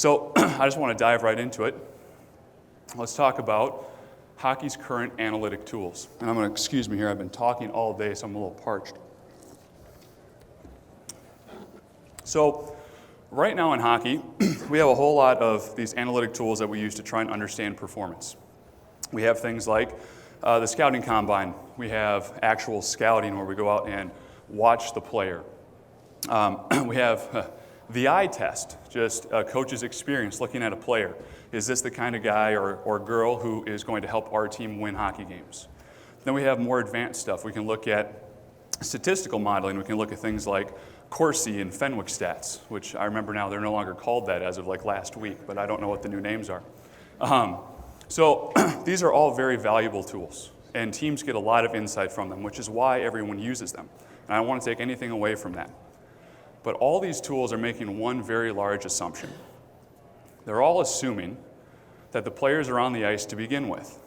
So I just want to dive right into it. Let's talk about hockey's current analytic tools. And I'm going to, excuse me here, I've been talking all day, so I'm a little parched. So right now in hockey, we have a whole lot of these analytic tools that we use to try and understand performance. We have things like the scouting combine. We have actual scouting where we go out and watch the player. We have the eye test, just a coach's experience looking at a player. Is this the kind of guy or girl who is going to help our team win hockey games? Then we have more advanced stuff. We can look at statistical modeling. We can look at things like Corsi and Fenwick stats, which I remember now they're no longer called that as of like last week, but I don't know what the new names are. So these are all very valuable tools, and teams get a lot of insight from them, which is why everyone uses them. And I don't want to take anything away from that. But all these tools are making one very large assumption. They're all assuming that the players are on the ice to begin with.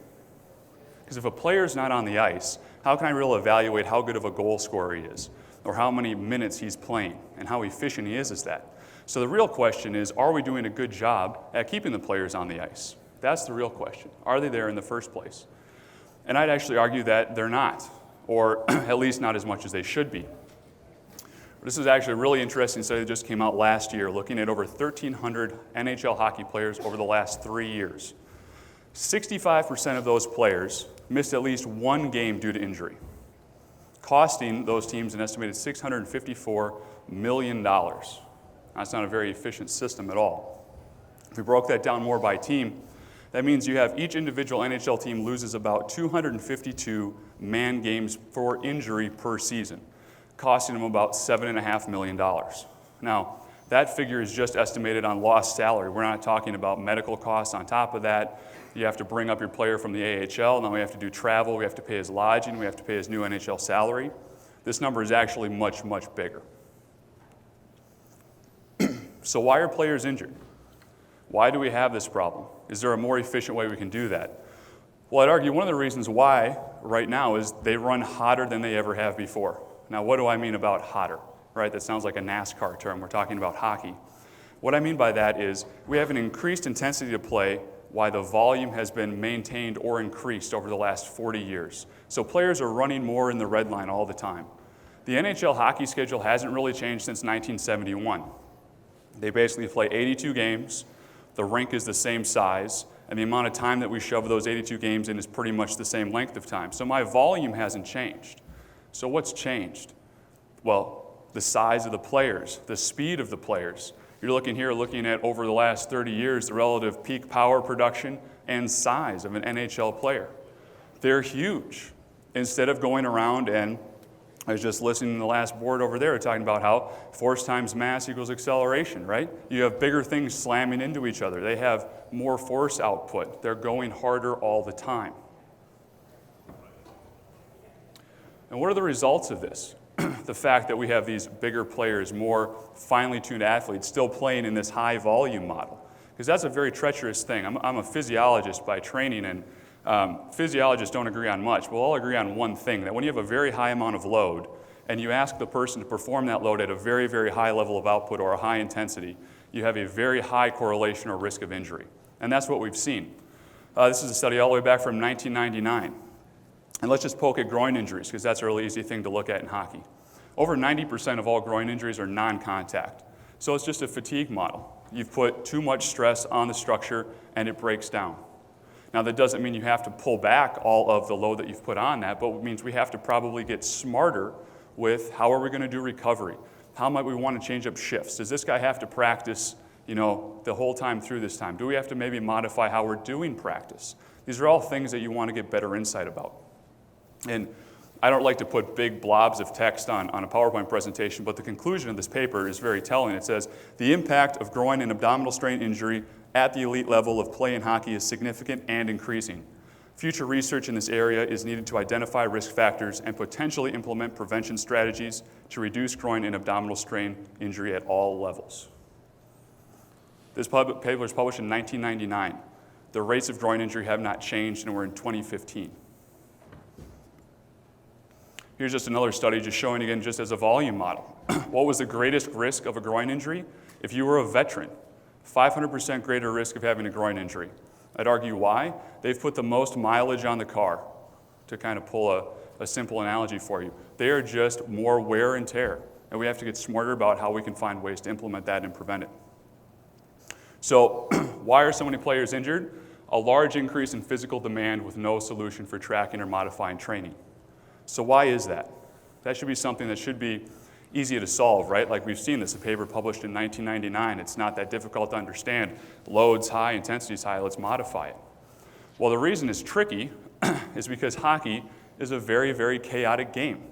Because if a player's not on the ice, how can I really evaluate how good of a goal scorer he is, or how many minutes he's playing, and how efficient he is at that? So the real question is, are we doing a good job at keeping the players on the ice? That's the real question. Are they there in the first place? And I'd actually argue that they're not, or at least not as much as they should be. This is actually a really interesting study that just came out last year, looking at over 1,300 NHL hockey players over the last 3 years. 65% of those players missed at least one game due to injury, costing those teams an estimated $654 million. That's not a very efficient system at all. If we broke that down more by team, that means you have each individual NHL team loses about 252 man games for injury per season, costing them about $7.5 million. Now, that figure is just estimated on lost salary. We're not talking about medical costs on top of that. You have to bring up your player from the AHL. Now we have to do travel. We have to pay his lodging. We have to pay his new NHL salary. This number is actually much, much bigger. So why are players injured? Why do we have this problem? Is there a more efficient way we can do that? Well, I'd argue one of the reasons why right now is they run hotter than they ever have before. Now, what do I mean about hotter, right? That sounds like a NASCAR term. We're talking about hockey. What I mean by that is we have an increased intensity to play while the volume has been maintained or increased over the last 40 years. So players are running more in the red line all the time. The NHL hockey schedule hasn't really changed since 1971. They basically play 82 games. The rink is the same size, and the amount of time that we shove those 82 games in is pretty much the same length of time. So my volume hasn't changed. So what's changed? Well, the size of the players, the speed of the players. You're looking at over the last 30 years, the relative peak power production and size of an NHL player. They're huge. Instead of going around and, I was just listening to the last board over there talking about how force times mass equals acceleration, right? You have bigger things slamming into each other. They have more force output. They're going harder all the time. And what are the results of this? The fact that we have these bigger players, more finely tuned athletes still playing in this high volume model. Because that's a very treacherous thing. I'm a physiologist by training, and physiologists don't agree on much. We'll all agree on one thing, that when you have a very high amount of load and you ask the person to perform that load at a very, very high level of output or a high intensity, you have a very high correlation or risk of injury. And that's what we've seen. This is a study all the way back from 1999. And let's just poke at groin injuries, because that's a really easy thing to look at in hockey. Over 90% of all groin injuries are non-contact. So it's just a fatigue model. You've put too much stress on the structure, and it breaks down. Now, that doesn't mean you have to pull back all of the load that you've put on that, but it means we have to probably get smarter with how are we going to do recovery? How might we want to change up shifts? Does this guy have to practice, the whole time through this time? Do we have to maybe modify how we're doing practice? These are all things that you want to get better insight about. And I don't like to put big blobs of text on a PowerPoint presentation, but the conclusion of this paper is very telling. It says, the impact of groin and abdominal strain injury at the elite level of play in hockey is significant and increasing. Future research in this area is needed to identify risk factors and potentially implement prevention strategies to reduce groin and abdominal strain injury at all levels. This paper was published in 1999. The rates of groin injury have not changed, and we're in 2015. Here's just another study just showing, again, just as a volume model. What was the greatest risk of a groin injury? If you were a veteran, 500% greater risk of having a groin injury. I'd argue why? They've put the most mileage on the car, to kind of pull a simple analogy for you. They are just more wear and tear, and we have to get smarter about how we can find ways to implement that and prevent it. So why are so many players injured? A large increase in physical demand with no solution for tracking or modifying training. So why is that? That should be something that should be easy to solve, right? Like we've seen this, a paper published in 1999. It's not that difficult to understand. Load's high, intensity's high, let's modify it. Well, the reason it's tricky is because hockey is a very, very chaotic game.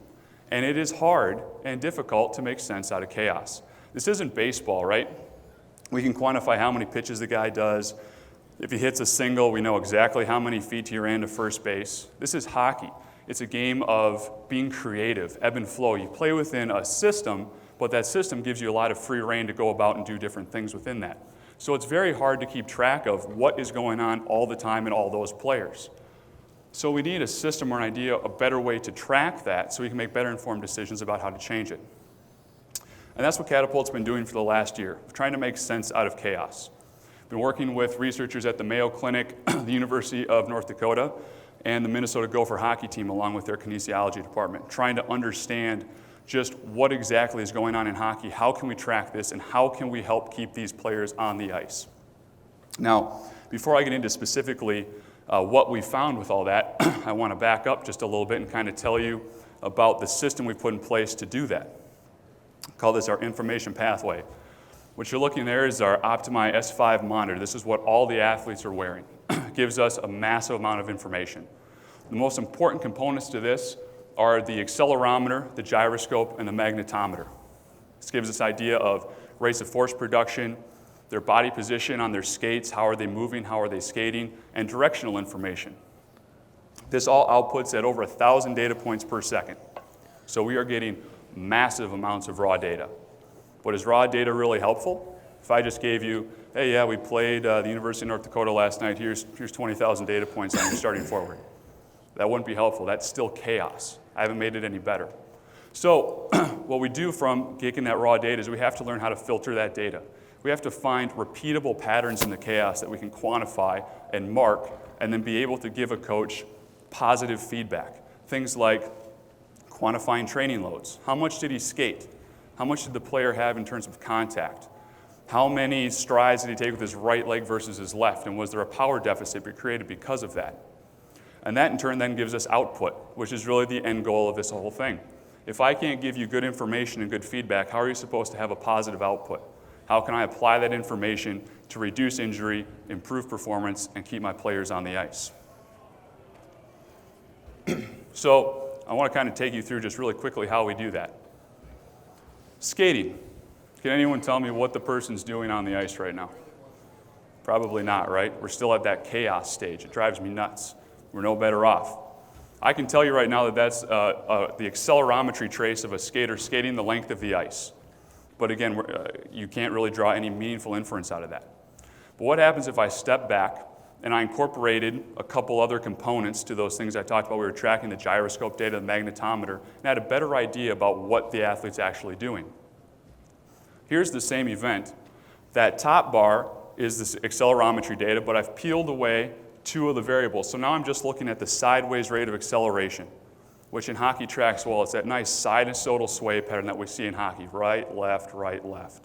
And it is hard and difficult to make sense out of chaos. This isn't baseball, right? We can quantify how many pitches the guy does. If he hits a single, we know exactly how many feet he ran to first base. This is hockey. It's a game of being creative, ebb and flow. You play within a system, but that system gives you a lot of free rein to go about and do different things within that. So it's very hard to keep track of what is going on all the time in all those players. So we need a system or an idea, a better way to track that so we can make better informed decisions about how to change it. And that's what Catapult's been doing for the last year, trying to make sense out of chaos. Been working with researchers at the Mayo Clinic, the University of North Dakota, and the Minnesota Gopher hockey team, along with their kinesiology department, trying to understand just what exactly is going on in hockey, how can we track this, and how can we help keep these players on the ice. Now, before I get into specifically what we found with all that, I want to back up just a little bit and kind of tell you about the system we put in place to do that. Call this our information pathway. What you're looking there is our Optimi S5 monitor. This is what all the athletes are wearing. It gives us a massive amount of information. The most important components to this are the accelerometer, the gyroscope, and the magnetometer. This gives us an idea of rates of force production, their body position on their skates, how are they moving, how are they skating, and directional information. This all outputs at over 1,000 data points per second. So we are getting massive amounts of raw data. But is raw data really helpful? If I just gave you, hey, yeah, we played the University of North Dakota last night, here's 20,000 data points on your starting forward. That wouldn't be helpful. That's still chaos. I haven't made it any better. So what we do from getting that raw data is we have to learn how to filter that data. We have to find repeatable patterns in the chaos that we can quantify and mark and then be able to give a coach positive feedback. Things like quantifying training loads. How much did he skate? How much did the player have in terms of contact? How many strides did he take with his right leg versus his left? And was there a power deficit created because of that? And that in turn then gives us output, which is really the end goal of this whole thing. If I can't give you good information and good feedback, how are you supposed to have a positive output? How can I apply that information to reduce injury, improve performance, and keep my players on the ice? So I want to kind of take you through just really quickly how we do that. Skating. Can anyone tell me what the person's doing on the ice right now? Probably not, right? We're still at that chaos stage. It drives me nuts. We're no better off. I can tell you right now that that's the accelerometry trace of a skater skating the length of the ice. But again, you can't really draw any meaningful inference out of that. But what happens if I step back and I incorporated a couple other components to those things I talked about? We were tracking the gyroscope data, the magnetometer, and I had a better idea about what the athlete's actually doing. Here's the same event. That top bar is this accelerometry data, but I've peeled away two of the variables. So now I'm just looking at the sideways rate of acceleration, which in hockey tracks well. It's that nice sinusoidal sway pattern that we see in hockey, right, left, right, left.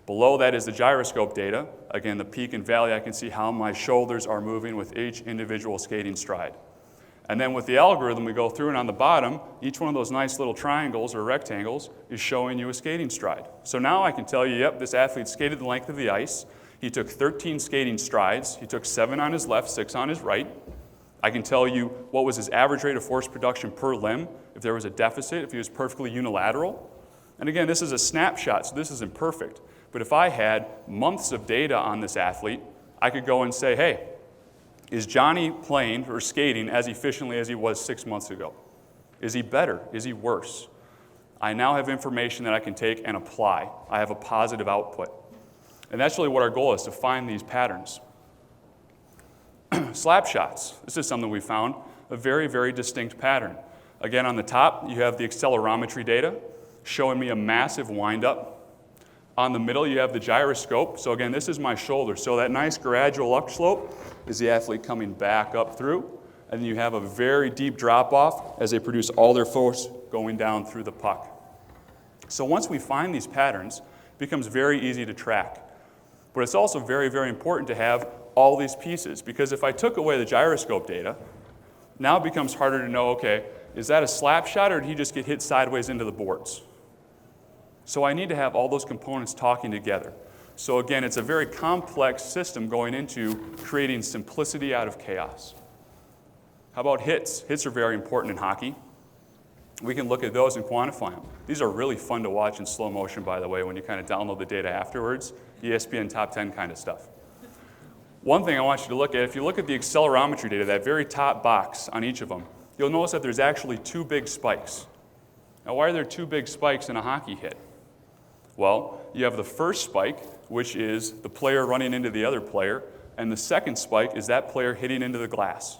Below that is the gyroscope data. Again, the peak and valley, I can see how my shoulders are moving with each individual skating stride. And then with the algorithm, we go through, and on the bottom, each one of those nice little triangles or rectangles is showing you a skating stride. So now I can tell you, yep, this athlete skated the length of the ice. He took 13 skating strides. He took 7 on his left, 6 on his right. I can tell you what was his average rate of force production per limb, if there was a deficit, if he was perfectly unilateral. And again, this is a snapshot, so this isn't perfect. But if I had months of data on this athlete, I could go and say, hey, is Johnny playing or skating as efficiently as he was 6 months ago? Is he better? Is he worse? I now have information that I can take and apply. I have a positive output. And that's really what our goal is, to find these patterns. Slapshots. This is something we found, a very, very distinct pattern. Again, on the top, you have the accelerometry data showing me a massive windup. On the middle, you have the gyroscope. So again, this is my shoulder. So that nice gradual upslope is the athlete coming back up through. And then you have a very deep drop-off as they produce all their force going down through the puck. So once we find these patterns, it becomes very easy to track. But it's also very, very important to have all these pieces, because if I took away the gyroscope data, now it becomes harder to know, okay, is that a slap shot or did he just get hit sideways into the boards? So I need to have all those components talking together. So again, it's a very complex system going into creating simplicity out of chaos. How about hits? Hits are very important in hockey. We can look at those and quantify them. These are really fun to watch in slow motion, by the way, when you kind of download the data afterwards. ESPN top 10 kind of stuff. One thing I want you to look at, if you look at the accelerometry data, that very top box on each of them, you'll notice that there's actually two big spikes. Now, why are there two big spikes in a hockey hit? Well, you have the first spike, which is the player running into the other player, and the second spike is that player hitting into the glass.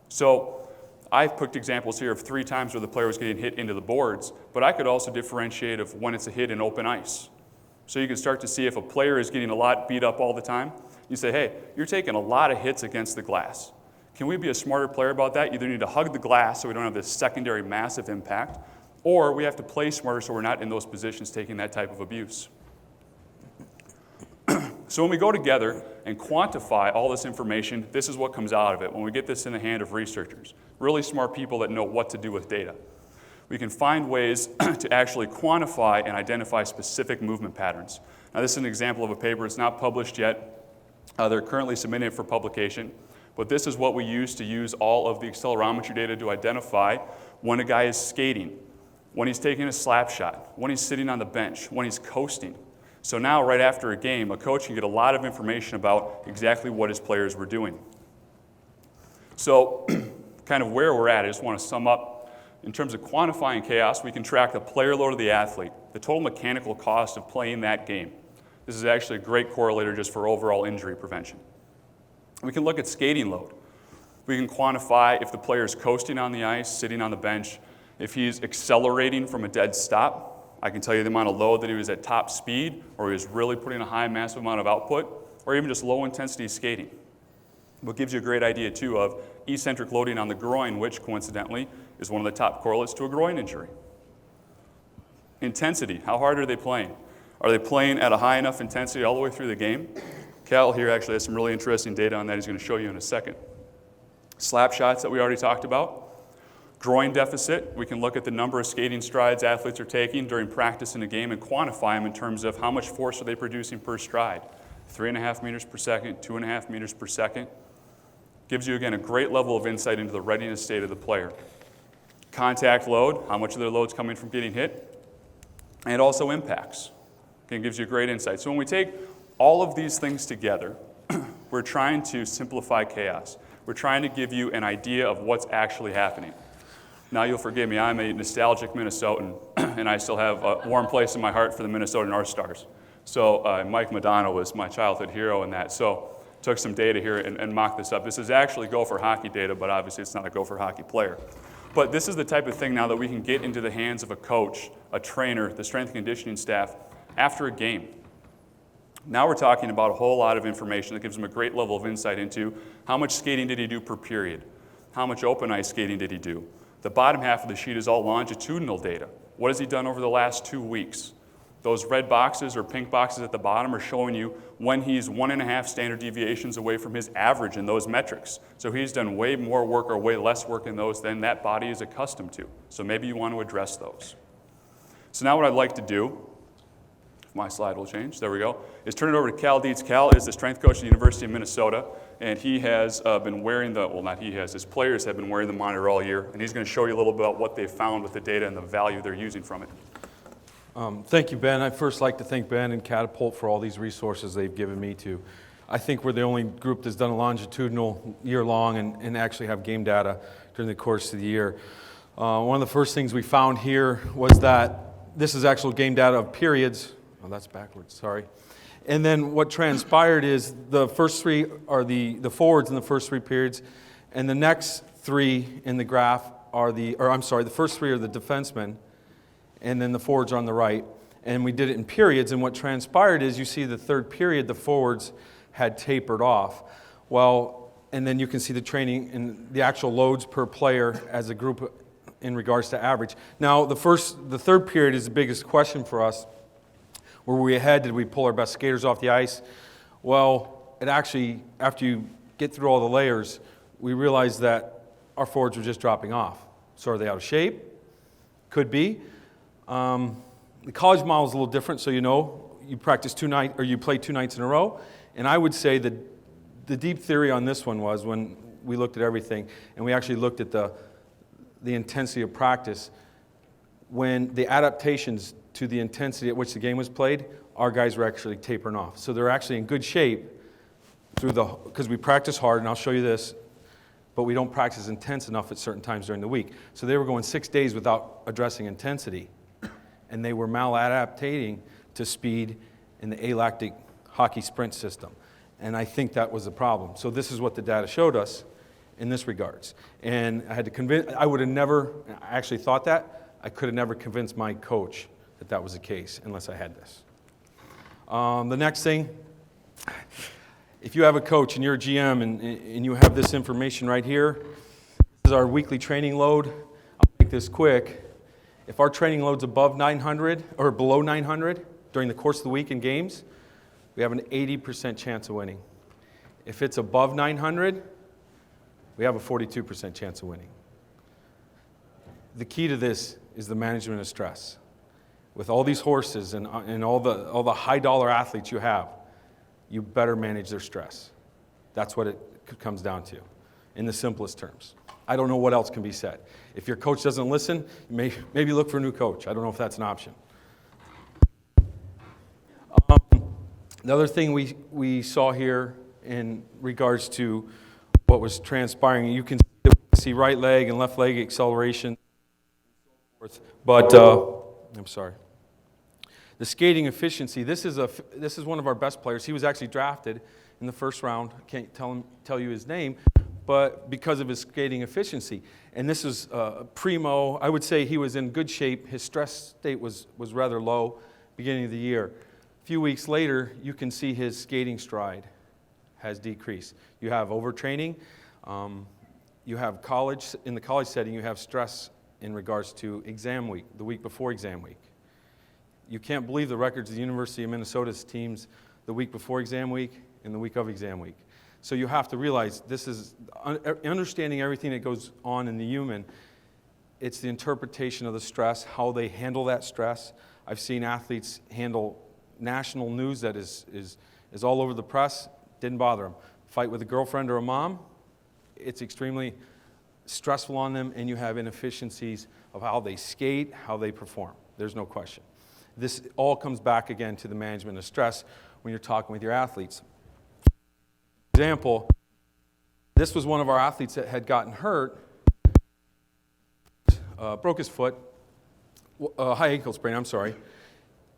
So I've picked examples here of 3 times where the player was getting hit into the boards, but I could also differentiate of when it's a hit in open ice. So you can start to see if a player is getting a lot beat up all the time, you say, hey, you're taking a lot of hits against the glass. Can we be a smarter player about that? Either need to hug the glass so we don't have this secondary massive impact, or we have to play smarter so we're not in those positions taking that type of abuse. So when we go together and quantify all this information, this is what comes out of it when we get this in the hand of researchers, really smart people that know what to do with data. We can find ways to actually quantify and identify specific movement patterns. Now, this is an example of a paper. It's not published yet. They're currently submitting it for publication. But this is what we use all of the accelerometry data to identify when a guy is skating, when he's taking a slap shot, when he's sitting on the bench, when he's coasting. So now, right after a game, a coach can get a lot of information about exactly what his players were doing. So kind of where we're at, I just want to sum up. In terms of quantifying chaos, we can track the player load of the athlete, the total mechanical cost of playing that game. This is actually a great correlator just for overall injury prevention. We can look at skating load. We can quantify if the player is coasting on the ice, sitting on the bench, if he's accelerating from a dead stop. I can tell you the amount of load that he was at top speed, or he was really putting a high massive amount of output, or even just low intensity skating. What gives you a great idea too of eccentric loading on the groin, which coincidentally is one of the top correlates to a groin injury. Intensity, how hard are they playing? Are they playing at a high enough intensity all the way through the game? Cal here actually has some really interesting data on that he's going to show you in a second. Slap shots that we already talked about. Groin deficit, we can look at the number of skating strides athletes are taking during practice in a game and quantify them in terms of how much force are they producing per stride. 3.5 meters per second, 2.5 meters per second. Gives you, again, a great level of insight into the readiness state of the player. Contact load, how much of their load's coming from getting hit, and also impacts. Again, gives you great insight. So when we take all of these things together, we're trying to simplify chaos. We're trying to give you an idea of what's actually happening. Now, you'll forgive me, I'm a nostalgic Minnesotan, and I still have a warm place in my heart for the Minnesota North Stars. So Mike Madonna was my childhood hero in that. So took some data here and mocked this up. This is actually Gopher hockey data, but obviously it's not a Gopher hockey player. But this is the type of thing now that we can get into the hands of a coach, a trainer, the strength and conditioning staff after a game. Now we're talking about a whole lot of information that gives them a great level of insight into how much skating did he do per period, how much open ice skating did he do. The bottom half of the sheet is all longitudinal data. What has he done over the last 2 weeks? Those red boxes or pink boxes at the bottom are showing you when he's 1.5 standard deviations away from his average in those metrics. So he's done way more work or way less work in those than that body is accustomed to. So maybe you want to address those. So now what I'd like to do, if my slide will change, there we go, is turn it over to Cal Dietz. Cal is the strength coach at the University of Minnesota, and he has been wearing his players have been wearing the monitor all year, and he's going to show you a little bit about what they found with the data and the value they're using from it. Thank you, Ben. I'd first like to thank Ben and Catapult for all these resources they've given me to. I think we're the only group that's done a longitudinal year-long and actually have game data during the course of the year. One of the first things we found here was that this is actual game data of periods. Oh, that's backwards, sorry. And then what transpired is the first 3 are the forwards in the first 3 periods, and the next 3 in the graph are the first 3 are the defensemen, and then the forwards are on the right. and we did it in periods, and what transpired is you see the third period, the forwards had tapered off. Well, and then you can see the training and the actual loads per player as a group in regards to average. Now, the third period is the biggest question for us. Were we ahead? Did we pull our best skaters off the ice? Well, it actually, after you get through all the layers, we realized that our forwards were just dropping off. So are they out of shape? Could be. The college model is a little different, so you practice you play 2 nights in a row. And I would say that the deep theory on this one was when we looked at everything, and we actually looked at the intensity of practice, when the adaptations to the intensity at which the game was played, our guys were actually tapering off. So they're actually in good shape because we practice hard, and I'll show you this, but we don't practice intense enough at certain times during the week. So they were going 6 days without addressing intensity, and they were maladaptating to speed in the alactic hockey sprint system. And I think that was the problem. So this is what the data showed us in this regards. And I had to I actually thought that, I could have never convinced my coach that was the case unless I had this. The next thing, if you have a coach and you're a GM and you have this information right here, this is our weekly training load. I'll make this quick. If our training load's above 900 or below 900 during the course of the week in games, we have an 80% chance of winning. If it's above 900, we have a 42% chance of winning. The key to this is the management of stress. With all these horses and all the high-dollar athletes you have, you better manage their stress. That's what it comes down to, in the simplest terms. I don't know what else can be said. If your coach doesn't listen, maybe look for a new coach. I don't know if that's an option. The other thing we saw here in regards to what was transpiring, you can see right leg and left leg acceleration, but I'm sorry. The skating efficiency, this is one of our best players. He was actually drafted in the first round. I can't tell you his name, but because of his skating efficiency. And this is primo. I would say he was in good shape. His stress state was rather low beginning of the year. A few weeks later, you can see his skating stride has decreased. You have overtraining. You have in the college setting, you have stress in regards to exam week, the week before exam week. You can't believe the records of the University of Minnesota's teams the week before exam week and the week of exam week. So you have to realize this is understanding everything that goes on in the human. It's the interpretation of the stress, how they handle that stress. I've seen athletes handle national news that is all over the press. Didn't bother them. Fight with a girlfriend or a mom, it's extremely stressful on them, and you have inefficiencies of how they skate, how they perform. There's no question. This all comes back again to the management of stress when you're talking with your athletes. For example, this was one of our athletes that had gotten hurt, broke his foot, high ankle sprain, I'm sorry.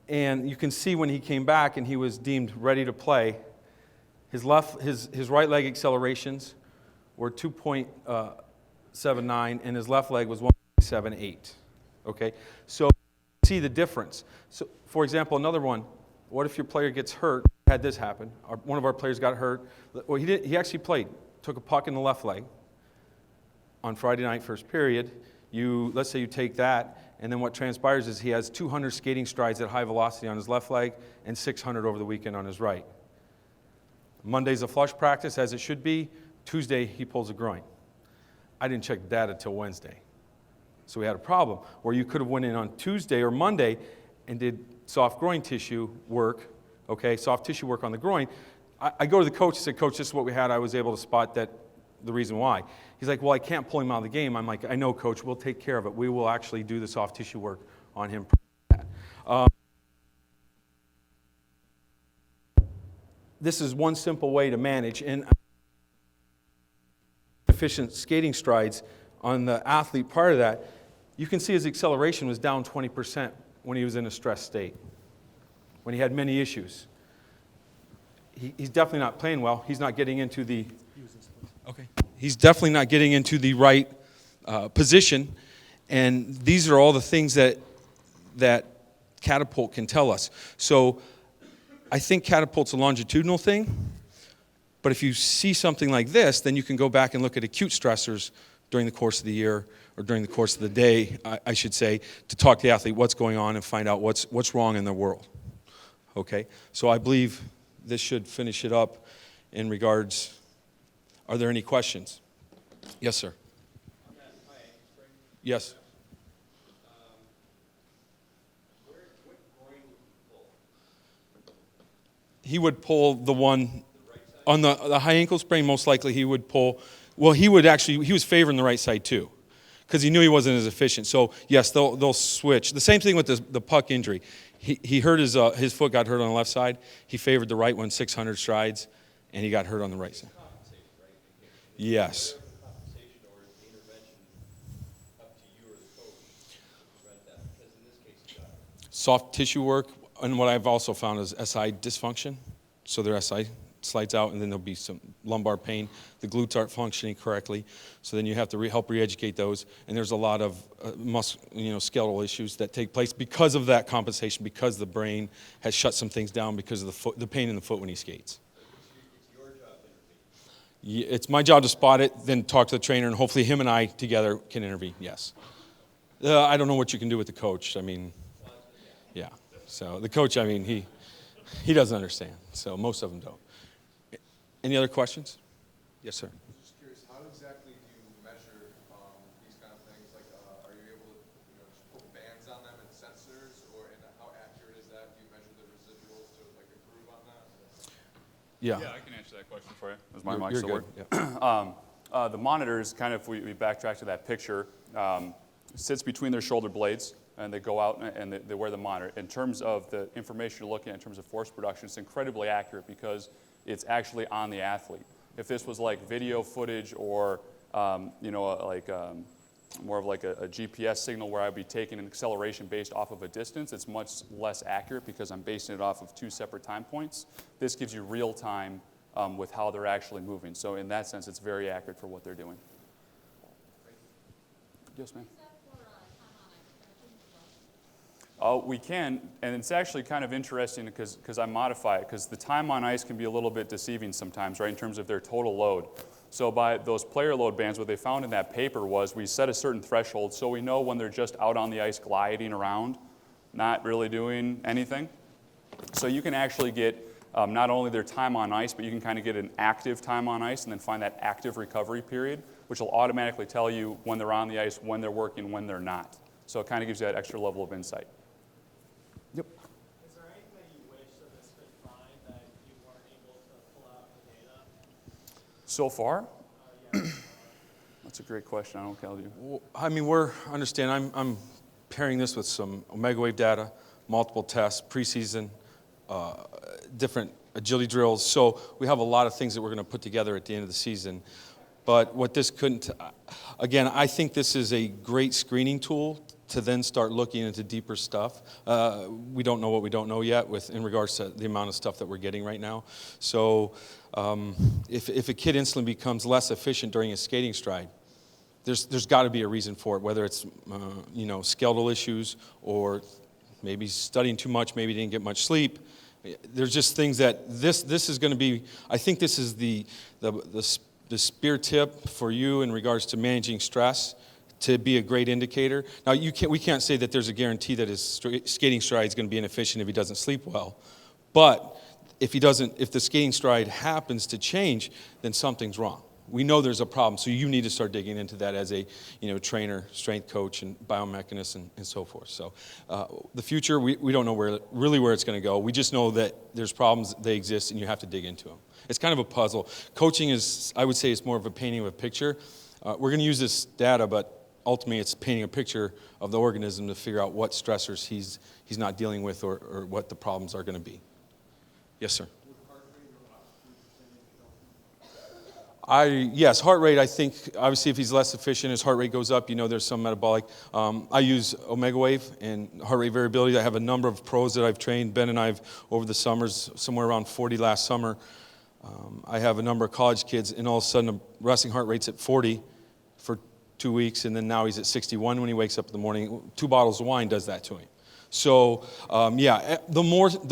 And you can see when he came back and he was deemed ready to play, his right leg accelerations were 2.79 and his left leg was 1.78. Okay, so see the difference. So, for example, another one. What if your player gets hurt? Had this happen. One of our players got hurt. Well, he actually played. Took a puck in the left leg on Friday night, first period. Let's say you take that, and then what transpires is he has 200 skating strides at high velocity on his left leg and 600 over the weekend on his right. Monday's a flush practice, as it should be. Tuesday, he pulls a groin. I didn't check the data till Wednesday. So we had a problem where you could have went in on Tuesday or Monday and did soft groin tissue work, okay, soft tissue work on the groin. I go to the coach and say, Coach, this is what we had. I was able to spot the reason why. He's like, well, I can't pull him out of the game. I'm like, I know, Coach, we'll take care of it. We will actually do the soft tissue work on him. This is one simple way to manage, and efficient skating strides on the athlete part of that. You can see his acceleration was down 20% when he was in a stress state, when he had many issues. He's definitely not playing well. He's not getting into the He's definitely not getting into the right position, and these are all the things that Catapult can tell us. So I think Catapult's a longitudinal thing, but if you see something like this, then you can go back and look at acute stressors during the course of the year, or during the course of the day, I should say, to talk to the athlete what's going on and find out what's wrong in their world. Okay? So I believe this should finish it up in regards. Are there any questions? Yes, sir. Yes. He would pull the one on the high ankle sprain. Most likely he would pull. Well, he was favoring the right side too, because he knew he wasn't as efficient. So yes, they'll switch. The same thing with the puck injury. He hurt his foot got hurt on the left side. He favored the right one 600 strides, and he got hurt on the right side. Yes. Soft tissue work, and what I've also found is SI dysfunction. So their SI slides out, and then there'll be some lumbar pain. The glutes aren't functioning correctly, so then you have to help re-educate those. And there's a lot of skeletal issues that take place because of that compensation, because the brain has shut some things down because of the pain in the foot when he skates. It's your job to intervene. It's my job to spot it, then talk to the trainer, and hopefully him and I together can intervene. Yes. I don't know what you can do with the coach. I mean, yeah. So the coach, I mean, he doesn't understand. So most of them don't. Any other questions? Yes, sir. I'm just curious, how exactly do you measure these kind of things? Like, are you able to just put bands on them and sensors, and how accurate is that? Do you measure the residuals to like a groove on that? Yeah, I can answer that question for you. Is my mic You're still good. working? Yeah. The monitors, kind of, we backtrack to that picture, sits between their shoulder blades, and they go out and they wear the monitor. In terms of the information you're looking at in terms of force production, it's incredibly accurate because it's actually on the athlete. If this was like video footage or more of like a GPS signal where I'd be taking an acceleration based off of a distance, it's much less accurate because I'm basing it off of two separate time points. This gives you real time with how they're actually moving. So in that sense, it's very accurate for what they're doing. Yes, ma'am. We can, and it's actually kind of interesting because I modify it, because the time on ice can be a little bit deceiving sometimes, right, in terms of their total load. So by those player load bands, what they found in that paper was we set a certain threshold so we know when they're just out on the ice gliding around, not really doing anything. So you can actually get not only their time on ice, but you can kind of get an active time on ice and then find that active recovery period, which will automatically tell you when they're on the ice, when they're working, when they're not. So it kind of gives you that extra level of insight. Yep. Is there anything that you wish that this could find that you weren't able to pull out the data? So far? Yeah. That's a great question. I don't know, Cal, Well, I mean, I'm pairing this with some omega wave data, multiple tests, preseason, different agility drills. So we have a lot of things that we're going to put together at the end of the season. But what this couldn't, again, I think this is a great screening tool to then start looking into deeper stuff. We don't know what we don't know yet in regards to the amount of stuff that we're getting right now. So if a kid instantly becomes less efficient during a skating stride, there's got to be a reason for it, whether it's skeletal issues or maybe studying too much, maybe didn't get much sleep. There's just things that this is going to be. I think this is the spear tip for you in regards to managing stress to be a great indicator. Now we can't say that there's a guarantee that his skating stride is going to be inefficient if he doesn't sleep well, but if the skating stride happens to change, then something's wrong. We know there's a problem, so you need to start digging into that as a trainer, strength coach, and biomechanist, and so forth. So the future, we don't know where it's going to go. We just know that there's problems, they exist, and you have to dig into them. It's kind of a puzzle. Coaching is, I would say, it's more of a painting of a picture. We're going to use this data, but ultimately it's painting a picture of the organism to figure out what stressors he's not dealing with or what the problems are going to be. Yes, sir. Yes, heart rate, I think, obviously if he's less efficient, his heart rate goes up, there's some metabolic. I use Omega Wave and heart rate variability. I have a number of pros that I've trained. Ben and I have, over the summers, somewhere around 40 last summer. I have a number of college kids, and all of a sudden, the resting heart rate's at 40 for 2 weeks, and then now he's at 61 when he wakes up in the morning. 2 bottles of wine does that to him. So, the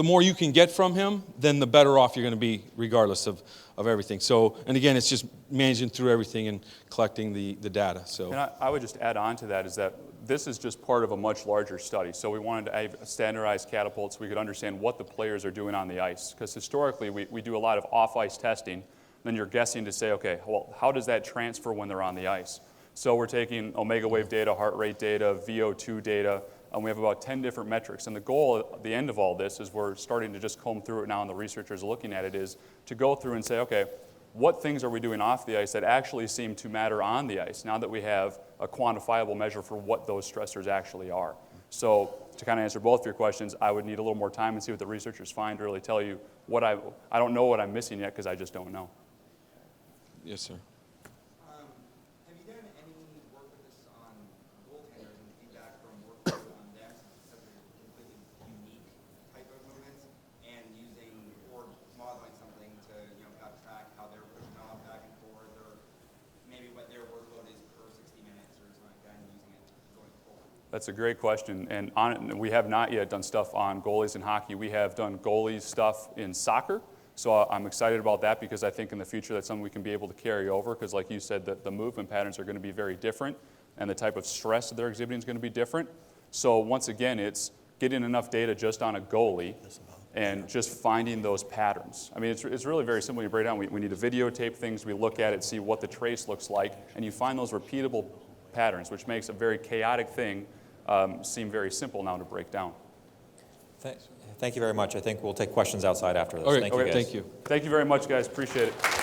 more you can get from him, then the better off you're going to be, regardless of everything. So, and again, it's just managing through everything and collecting the data. So, And I would just add on to that is that this is just part of a much larger study. So we wanted to have standardized catapults so we could understand what the players are doing on the ice. Because historically, we do a lot of off-ice testing. Then you're guessing to say, okay, well, how does that transfer when they're on the ice? So we're taking omega wave data, heart rate data, VO2 data, and we have about 10 different metrics. And the goal at the end of all this is we're starting to just comb through it now, and the researchers are looking at it, is to go through and say, okay, what things are we doing off the ice that actually seem to matter on the ice now that we have a quantifiable measure for what those stressors actually are? So to kind of answer both of your questions, I would need a little more time and see what the researchers find to really tell you what I don't know what I'm missing yet because I just don't know. yes, sir. Have you done any work with this on goaltenders and feedback from workers on them, since they're completely unique type of movements, and using or modeling something to kind of track how they're pushing off back and forth, or maybe what their workload is per 60 minutes or something like that, and using it going forward? That's a great question, and we have not yet done stuff on goalies in hockey. We have done goalies stuff in soccer. So I'm excited about that because I think in the future that's something we can be able to carry over because like you said, the movement patterns are going to be very different and the type of stress that they're exhibiting is going to be different. So once again, it's getting enough data just on a goalie and just finding those patterns. I mean, it's really very simple. You break it down. We need to videotape things. We look at it, see what the trace looks like, and you find those repeatable patterns, which makes a very chaotic thing seem very simple now to break down. Thank you very much. I think we'll take questions outside after this. Okay, Thank you, guys. thank you. Thank you very much, guys. Appreciate it.